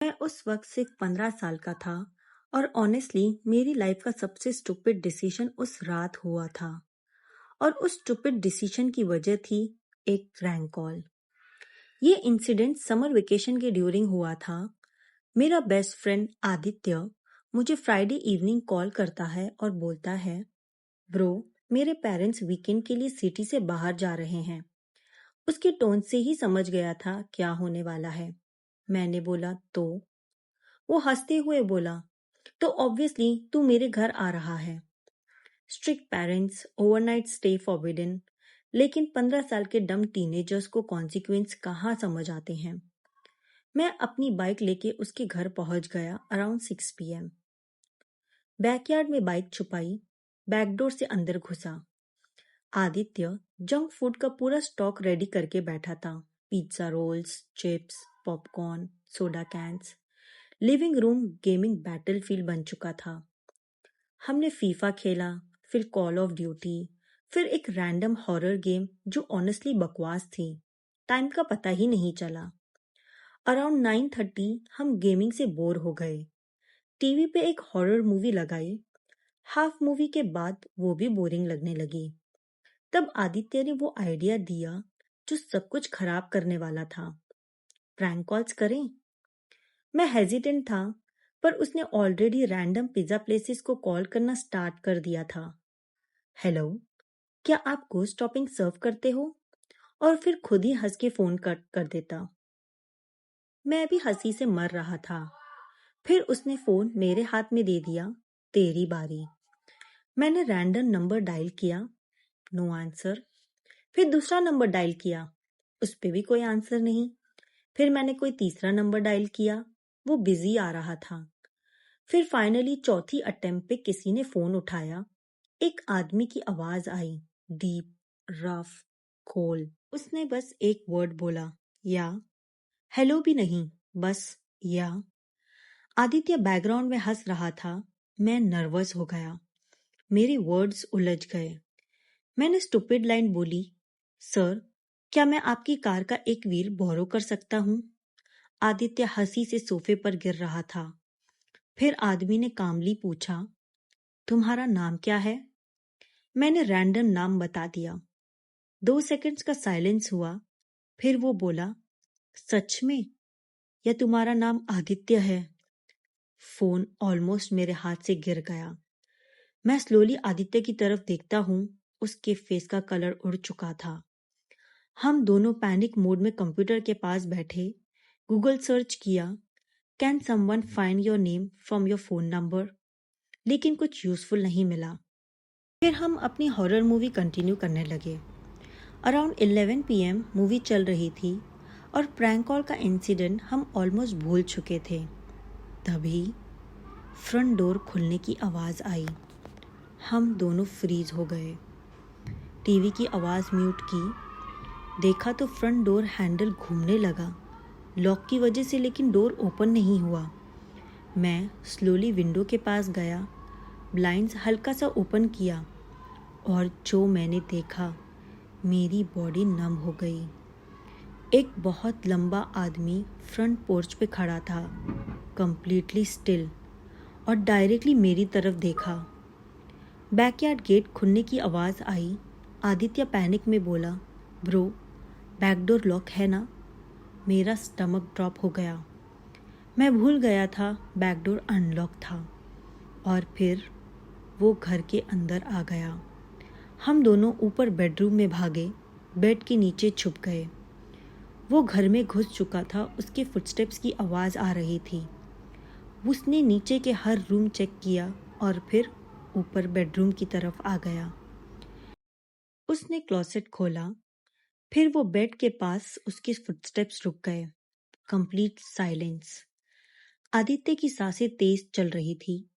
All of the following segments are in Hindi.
मैं उस वक्त सिर्फ 15 साल का था और ऑनेस्टली मेरी लाइफ का सबसे स्टूपिड डिसीजन उस रात हुआ था। और उस स्टूपिड डिसीजन की वजह थी एक प्रैंक कॉल। ये इंसिडेंट समर वेकेशन के ड्यूरिंग हुआ था। मेरा बेस्ट फ्रेंड आदित्य मुझे फ्राइडे इवनिंग कॉल करता है और बोलता है, ब्रो, मेरे पेरेंट्स वीकेंड के लिए सिटी से बाहर जा रहे हैं। उसके टोन से ही समझ गया था क्या होने वाला है। मैंने बोला तो? वो हंसते हुए बोला, तो ऑब्वियसली तू मेरे घर आ रहा है। Strict parents, overnight stay forbidden. लेकिन 15 साल के डम टीनेजर्स को कॉन्सिक्वेंस कहाँ समझ आते हैं। मैं अपनी बाइक लेके उसके घर पहुंच गया अराउंड 6 PM। बैकयार्ड में बाइक छुपाई, बैकडोर से अंदर घुसा। आदित्य जंक फूड का पूरा स्टॉक रेडी करके बैठा था। Pizza rolls, chips, popcorn, soda cans. Living room gaming battlefield बन चुका था। हमने फीफा खेला, फिर कॉल ऑफ ड्यूटी, फिर एक रैंडम हॉरर गेम जो ऑनेस्टली बकवास थी। टाइम का पता ही नहीं चला। अराउंड 9:30 हम गेमिंग से बोर हो गए। टीवी पे एक हॉरर मूवी लगाई। हाफ मूवी के बाद वो भी बोरिंग लगने लगी। तब आदित्य ने वो आइडिया दिया जो सब कुछ खराब करने वाला था। प्रैंक कॉल्स करें? मैं हेजिटेंट था, पर उसने ऑलरेडी रैंडम पिज्जा प्लेसेस को कॉल करना स्टार्ट कर दिया था। हेलो, क्या आप गोस्ट टॉपिंग सर्व करते हो? और फिर खुद ही हंस के फोन कट कर देता। मैं भी हंसी से मर रहा था। फिर उसने फोन मेरे हाथ में दे दिया। तेरी बारी। मैंने रैंडम नंबर डायल किया, नो आंसर। फिर दूसरा नंबर डायल किया, उस पे भी कोई आंसर नहीं। फिर मैंने कोई तीसरा नंबर डायल किया, वो बिजी आ रहा था। फिर फाइनली चौथी अटेम्प्ट पे किसी ने फोन उठाया। एक आदमी की आवाज आई, डीप, रफ, खोल। उसने बस एक वर्ड बोला, या। हेलो भी नहीं, बस या। आदित्य बैकग्राउंड में हंस रहा था। मैं नर्वस हो गया। मेरे वर्ड्स उलझ गए। मैंने स्टूपिड लाइन बोली, सर, क्या मैं आपकी कार का एक व्हील बोरो कर सकता हूँ? आदित्य हंसी से सोफे पर गिर रहा था। फिर आदमी ने कामली पूछा, तुम्हारा नाम क्या है? मैंने रैंडम नाम बता दिया। 2 सेकंड्स का साइलेंस हुआ। फिर वो बोला, सच में? या तुम्हारा नाम आदित्य है? फोन ऑलमोस्ट मेरे हाथ से गिर गया। मैं स्लोली आदित्य की तरफ देखता हूँ। उसके फेस का कलर उड़ चुका था। हम दोनों पैनिक मोड में कंप्यूटर के पास बैठे। गूगल सर्च किया, can someone find your name from your phone number? लेकिन कुछ यूजफुल नहीं मिला। फिर हम अपनी हॉरर मूवी कंटिन्यू करने लगे। अराउंड 11 PM मूवी चल रही थी और प्रैंक कॉल का इंसिडेंट हम ऑलमोस्ट भूल चुके थे। तभी फ्रंट डोर खुलने की आवाज़ आई। हम दोनों फ्रीज हो गए। टीवी की आवाज़ म्यूट की। देखा तो फ्रंट डोर हैंडल घूमने लगा, लॉक की वजह से, लेकिन डोर ओपन नहीं हुआ। मैं स्लोली विंडो के पास गया, ब्लाइंड्स हल्का सा ओपन किया और जो मैंने देखा, मेरी बॉडी नम हो गई। एक बहुत लंबा आदमी फ्रंट पोर्च पे खड़ा था, कंप्लीटली स्टिल, और डायरेक्टली मेरी तरफ देखा। बैकयार्ड गेट खुलने की आवाज़ आई। आदित्य पैनिक में बोला, ब्रो, बैकडोर लॉक है ना? मेरा स्टमक ड्रॉप हो गया। मैं भूल गया था बैकडोर अनलॉक था। और फिर वो घर के अंदर आ गया। हम दोनों ऊपर बेडरूम में भागे, बेड के नीचे छुप गए। वो घर में घुस चुका था। उसके फुटस्टेप्स की आवाज़ आ रही थी। उसने नीचे के हर रूम चेक किया और फिर ऊपर बेडरूम की तरफ आ गया। उसने क्लोसेट खोला। फिर वो बेड के पास उसके फुटस्टेप्स रुक गए। Complete silence. आदित्य की सांसें तेज चल रही थी।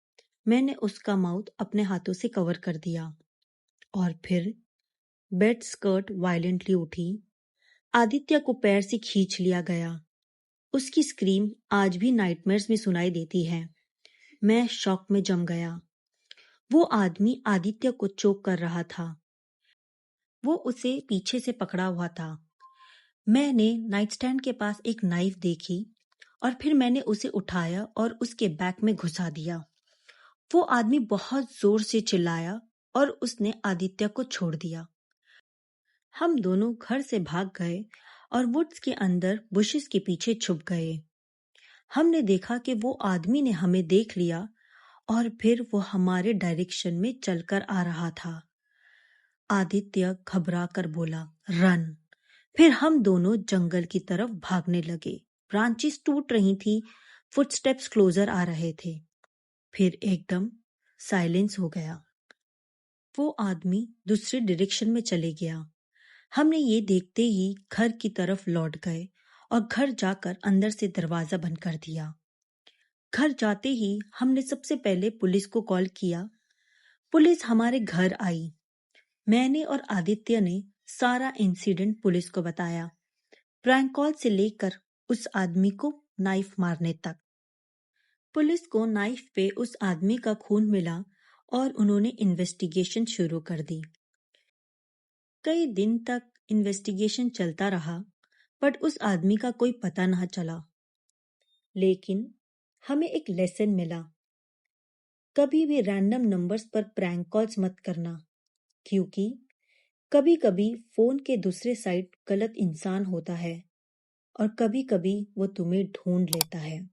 मैंने उसका माउथ अपने हाथों से कवर कर दिया। और फिर बेड स्कर्ट वायलेंटली उठी। आदित्य को पैर से खींच लिया गया। उसकी स्क्रीम आज भी नाइटमेयर्स में सुनाई देती है। मैं शॉक में जम गया। वो आदमी आदित्य को चोक कर रहा था। वो उसे पीछे से पकड़ा हुआ था। मैंने नाइटस्टैंड के पास एक नाइफ देखी और फिर मैंने उसे उठाया और उसके बैग में घुसा दिया। वो आदमी बहुत जोर से चिल्लाया और उसने आदित्य को छोड़ दिया। हम दोनों घर से भाग गए और वुड्स के अंदर बुशेस के पीछे छुप गए। हमने देखा कि वो आदमी ने हमें देख लिया और फिर वो हमारे डायरेक्शन में चलकर आ रहा था। आदित्य घबरा कर बोला, रन। फिर हम दोनों जंगल की तरफ भागने लगे। ब्रांचेस टूट रही थी, फुटस्टेप्स क्लोजर आ रहे थे। फिर एकदम साइलेंस हो गया। वो आदमी दूसरे डायरेक्शन में चले गया। हमने ये देखते ही घर की तरफ लौट गए और घर जाकर अंदर से दरवाजा बंद कर दिया। घर जाते ही हमने सबसे पहले पुलिस को कॉल किया। पुलिस हमारे घर आई। मैंने और आदित्य ने सारा इंसिडेंट पुलिस को बताया, प्रैंक कॉल से लेकर उस आदमी को नाइफ मारने तक। पुलिस को नाइफ पे उस आदमी का खून मिला और उन्होंने इन्वेस्टिगेशन शुरू कर दी। कई दिन तक इन्वेस्टिगेशन चलता रहा, बट उस आदमी का कोई पता ना चला। लेकिन हमें एक लेसन मिला, कभी भी रैंडम नंबर्स पर प्रैंक कॉल्स मत करना, क्योंकि कभी कभी फोन के दूसरे साइड गलत इंसान होता है और कभी कभी वो तुम्हें ढूंढ लेता है।